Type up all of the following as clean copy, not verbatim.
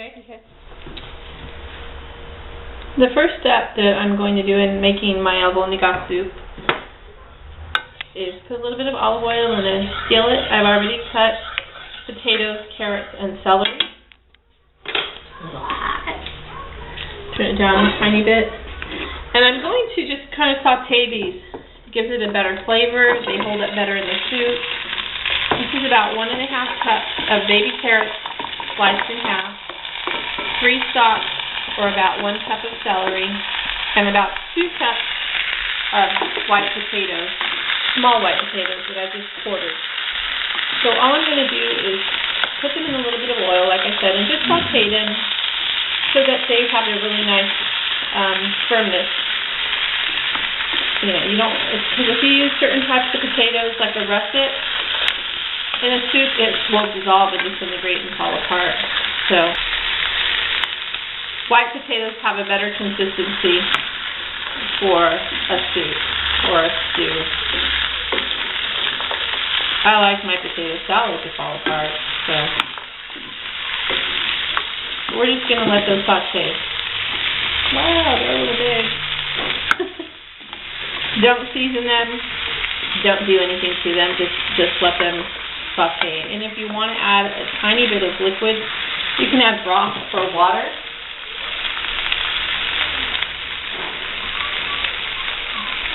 Okay. The first step that I'm going to do in making my albóndiga soup is put a little bit of olive oil in a skillet. I've already cut potatoes, carrots, and celery. Turn it down a tiny bit. And I'm going to just kind of saute these. It gives it a better flavor. They hold up better in the soup. This is about 1½ cups of baby carrots sliced in half, 3 stalks or about 1 cup of celery, and about 2 cups of white potatoes, small white potatoes that I just quartered. So all I'm going to do is put them in a little bit of oil, like I said, and just saute them so that they have a really nice firmness. You know, you don't, because if you use certain types of potatoes, like a russet, in a soup, it will dissolve and disintegrate and fall apart. So white potatoes have a better consistency for a soup or a stew. I like my potato salad to fall apart, so we're just going to let those saute. Wow, they're a little big. Don't season them. Don't do anything to them. Just let them saute. And if you want to add a tiny bit of liquid, you can add broth or water.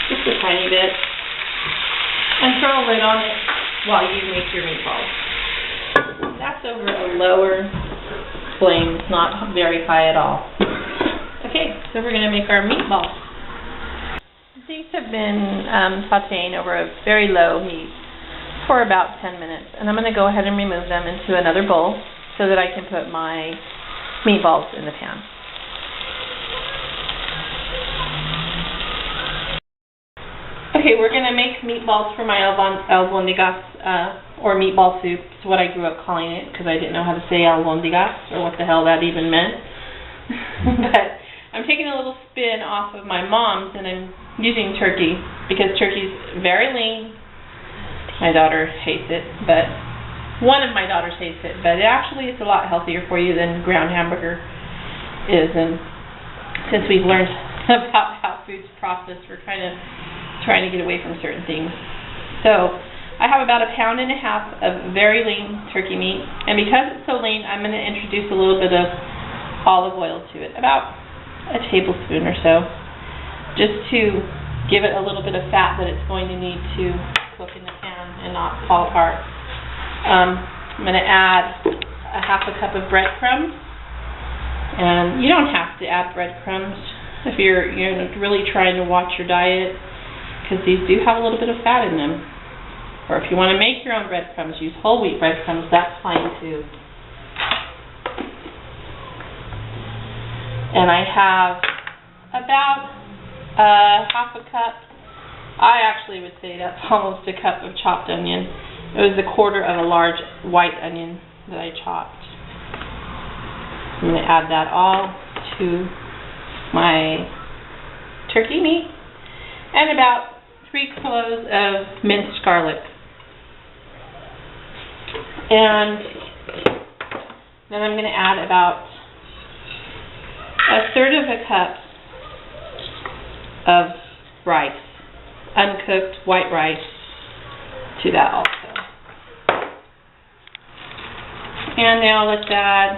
Just a tiny bit. And throw a lid on it while you make your meatballs. That's over a lower flame, not very high at all. Okay, so we're going to make our meatballs. These have been sauteing over a very low heat for about 10 minutes. And I'm going to go ahead and remove them into another bowl so that I can put my meatballs in the pan. Okay, we're going to make meatballs for my albóndigas, or meatball soup. It's what I grew up calling it because I didn't know how to say albóndigas or what the hell that even meant. But I'm taking a little spin off of my mom's and I'm using turkey because turkey's very lean. My daughter hates it, but one of my daughters hates it, but it actually is a lot healthier for you than ground hamburger is. And since we've learned about how food's processed, we're kind of trying to get away from certain things. So I have about 1.5 pounds of very lean turkey meat, and because it's so lean, I'm going to introduce a little bit of olive oil to it, about a tablespoon or so, just to give it a little bit of fat that it's going to need to cook in the pan and not fall apart. I'm going to add a 1/2 cup of breadcrumbs, and you don't have to add breadcrumbs if you're really trying to watch your diet, because these do have a little bit of fat in them. Or if you want to make your own breadcrumbs, use whole wheat breadcrumbs, that's fine too. And I have about 1/2 cup, I actually would say that's almost a cup of chopped onion. It was 1/4 of a large white onion that I chopped. I'm going to add that all to my turkey meat, and about 3 cloves of minced garlic. And then I'm going to add about 1/3 of a cup of rice, uncooked white rice, to that also. And now let's add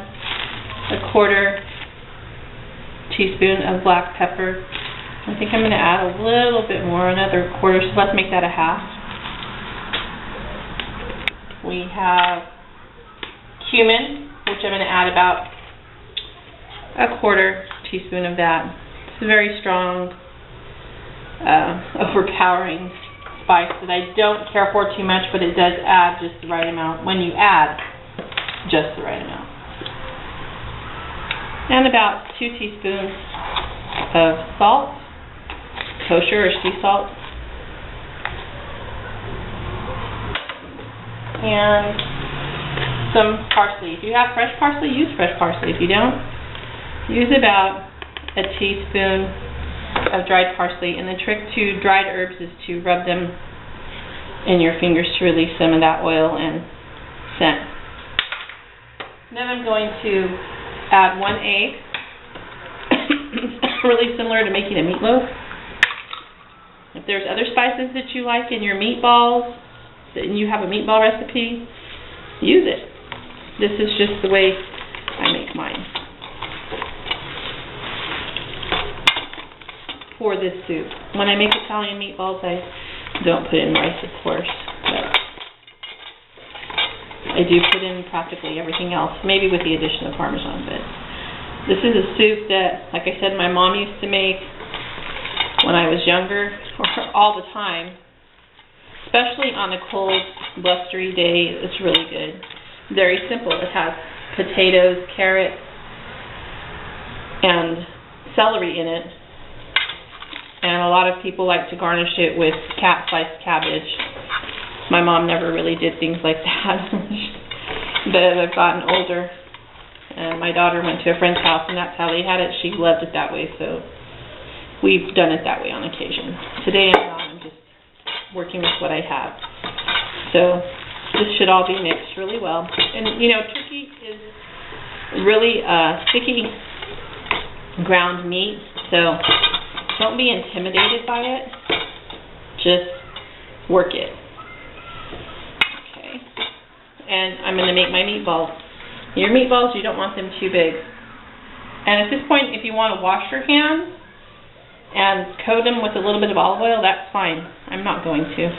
1/4 teaspoon of black pepper. I think I'm going to add a little bit more, another 1/4, so let's make that a 1/2. We have cumin, which I'm going to add about 1/4 teaspoon of that. It's a very strong, overpowering spice that I don't care for too much, but it does add just the right amount when you add just the right amount. And about 2 teaspoons of salt, kosher or sea salt, and some parsley. If you have fresh parsley, use fresh parsley. If you don't, use about a teaspoon of dried parsley. And the trick to dried herbs is to rub them in your fingers to release some of that oil and scent. Then I'm going to add 1 egg. It's really similar to making a meatloaf. If there's other spices that you like in your meatballs, and you have a meatball recipe, use it. This is just the way I make mine. For this soup. When I make Italian meatballs, I don't put in rice, of course, but I do put in practically everything else, maybe with the addition of Parmesan. But this is a soup that, like I said, my mom used to make when I was younger, or all the time, especially on a cold, blustery day. It's really good. Very simple. It has potatoes, carrots, and celery in it. And a lot of people like to garnish it with sliced cabbage. My mom never really did things like that. But as I've gotten older, my daughter went to a friend's house and that's how they had it. She loved it that way, so we've done it that way on occasion. Today I'm just working with what I have. So this should all be mixed really well. And you know, turkey is really sticky ground meat, so don't be intimidated by it. Just work it. Okay. And I'm going to make my meatballs. Your meatballs, you don't want them too big. And at this point, if you want to wash your hands and coat them with a little bit of olive oil, that's fine. I'm not going to.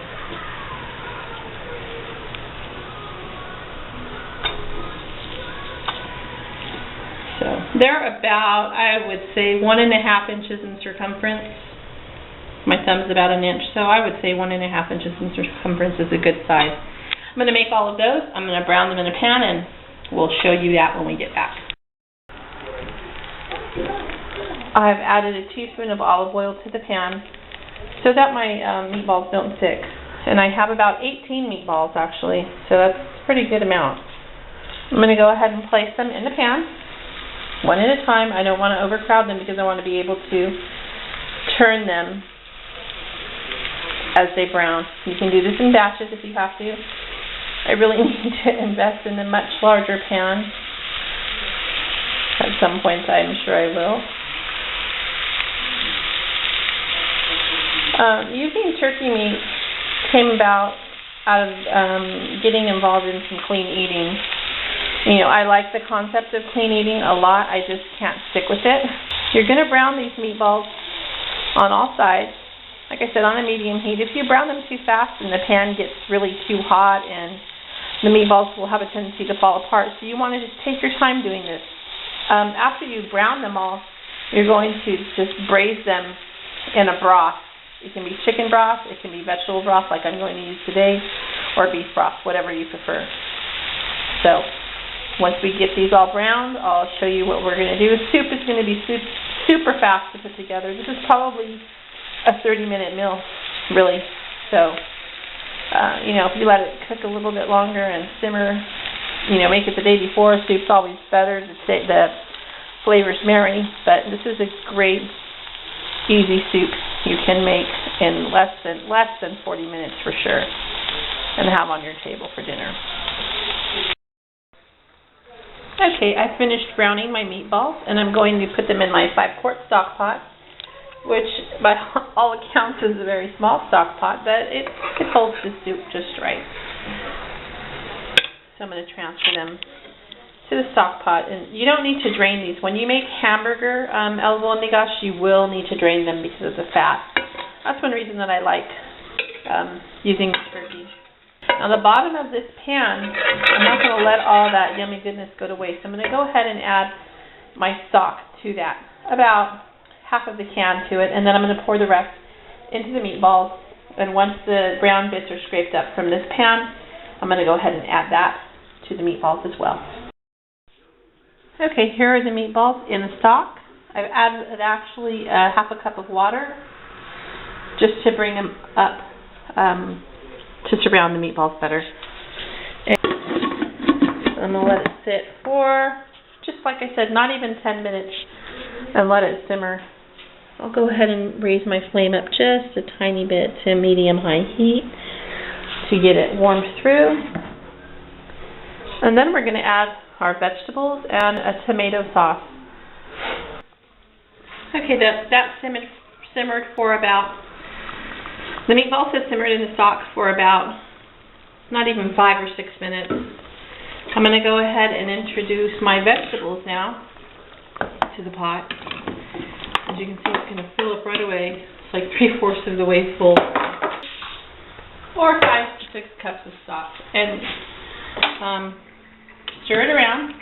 So they're about, I would say, 1.5 inches in circumference. My thumb's about 1 inch, so I would say 1.5 inches in circumference is a good size. I'm going to make all of those. I'm going to brown them in a pan, and we'll show you that when we get back. I've added a teaspoon of olive oil to the pan so that my meatballs don't stick. And I have about 18 meatballs, actually, so that's a pretty good amount. I'm going to go ahead and place them in the pan, one at a time. I don't want to overcrowd them because I want to be able to turn them as they brown. You can do this in batches if you have to. I really need to invest in a much larger pan. At some point, I'm sure I will. Using turkey meat came about out of getting involved in some clean eating. You know, I like the concept of clean eating a lot. I just can't stick with it. You're going to brown these meatballs on all sides. Like I said, on a medium heat. If you brown them too fast and the pan gets really too hot, and the meatballs will have a tendency to fall apart. So you want to just take your time doing this. After you brown them all, you're going to just braise them in a broth. It can be chicken broth, it can be vegetable broth like I'm going to use today, or beef broth, whatever you prefer. So once we get these all browned, I'll show you what we're going to do. Soup is going to be super fast to put together. This is probably a 30-minute meal, really. So, you know, if you let it cook a little bit longer and simmer, you know, make it the day before, soup's always better to stay the flavors marry. But this is a great, easy soup you can make in less than 40 minutes for sure, and have on your table for dinner. Okay, I finished browning my meatballs, and I'm going to put them in my 5-quart stock pot, which by all accounts is a very small stock pot, but it holds the soup just right. So I'm going to transfer them to the stock pot, and you don't need to drain these. When you make hamburger albóndigas, you will need to drain them because of the fat. That's one reason that I like using turkey. Now the bottom of this pan, I'm not going to let all that yummy goodness go to waste. I'm going to go ahead and add my stock to that, about half of the can to it, and then I'm going to pour the rest into the meatballs. And once the brown bits are scraped up from this pan, I'm going to go ahead and add that to the meatballs as well. Okay, here are the meatballs in the stock. I've added actually half a cup of water just to bring them up, just to brown the meatballs better. And I'm going to let it sit for, just like I said, not even 10 minutes, and let it simmer. I'll go ahead and raise my flame up just a tiny bit to medium-high heat to get it warmed through. And then we're going to add our vegetables and a tomato sauce. Okay, that simmered for about, the meatballs have simmered in the stock for about not even 5 or 6 minutes. I'm going to go ahead and introduce my vegetables now to the pot. As you can see, it's going to fill up right away. It's like 3/4 of the way full. Or 5 to 6 cups of stock. And stir it around.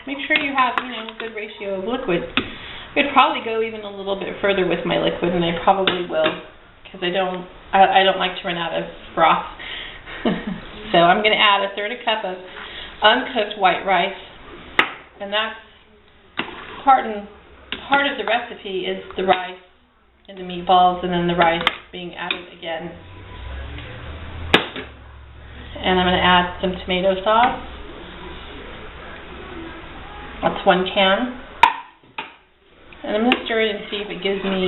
Make sure you have, a good ratio of liquid. I could probably go even a little bit further with my liquid, and I probably will, because I don't like to run out of broth. So I'm going to add 1/3 cup of uncooked white rice, and that's part of the recipe is the rice and the meatballs, and then the rice being added again. And I'm going to add some tomato sauce. That's 1 can. And I'm going to stir it and see if it gives me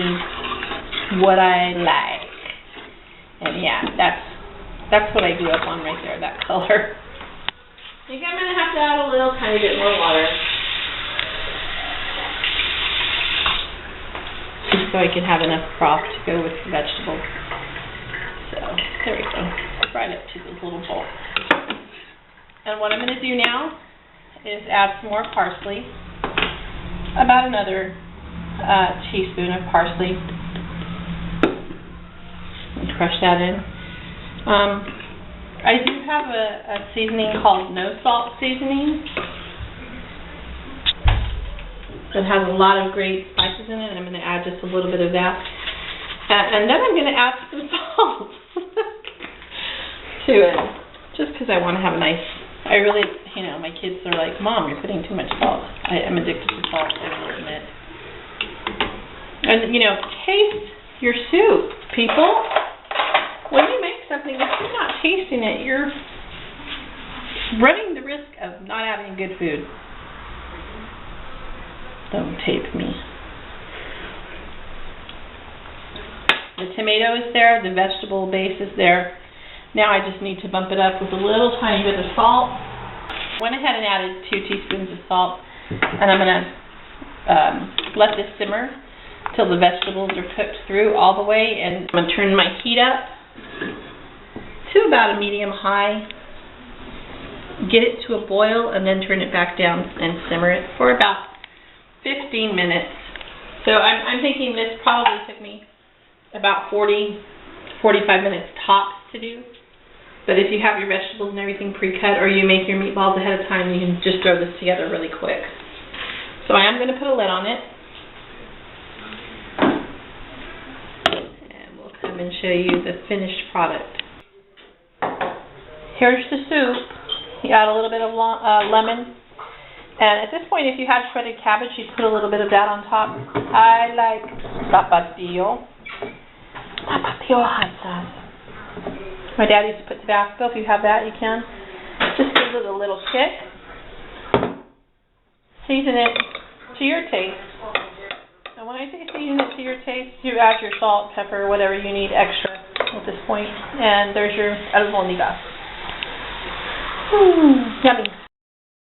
what I like. And yeah, that's what I grew up on right there, that color. I think I'm going to have to add a little tiny bit more water, just so I can have enough broth to go with the vegetables. So, there we go. Right up to this little bowl. And what I'm going to do now is add some more parsley. About another teaspoon of parsley. And crush that in. I do have a seasoning called no salt seasoning that has a lot of great spices in it, and I'm going to add just a little bit of that. And then I'm going to add some salt to it, just because I want to have a nice, I really, my kids are like, Mom, you're putting too much salt. I am addicted to salt, I will admit. And, taste your soup, people. When you make something, if you're not tasting it, you're running the risk of not having good food. Don't tape me. The tomato is there, the vegetable base is there. Now I just need to bump it up with a little tiny bit of salt. Went ahead and added 2 teaspoons of salt, and I'm going to let this simmer till the vegetables are cooked through all the way, and I'm going to turn my heat up to about a medium-high, get it to a boil, and then turn it back down and simmer it for about 15 minutes. So I'm thinking this probably took me about 40 to 45 minutes tops to do. But if you have your vegetables and everything pre-cut, or you make your meatballs ahead of time, you can just throw this together really quick. So I am going to put a lid on it. And we'll come and show you the finished product. Here's the soup. You add a little bit of lemon. And at this point, if you had shredded cabbage, you'd put a little bit of that on top. I like tapatio. Tapatio hot sauce. My dad used to put Tabasco. If you have that, you can. Just give it a little kick. Season it to your taste. And when I say season it to your taste, you add your salt, pepper, whatever you need extra at this point. And there's your albóndigas. Yummy.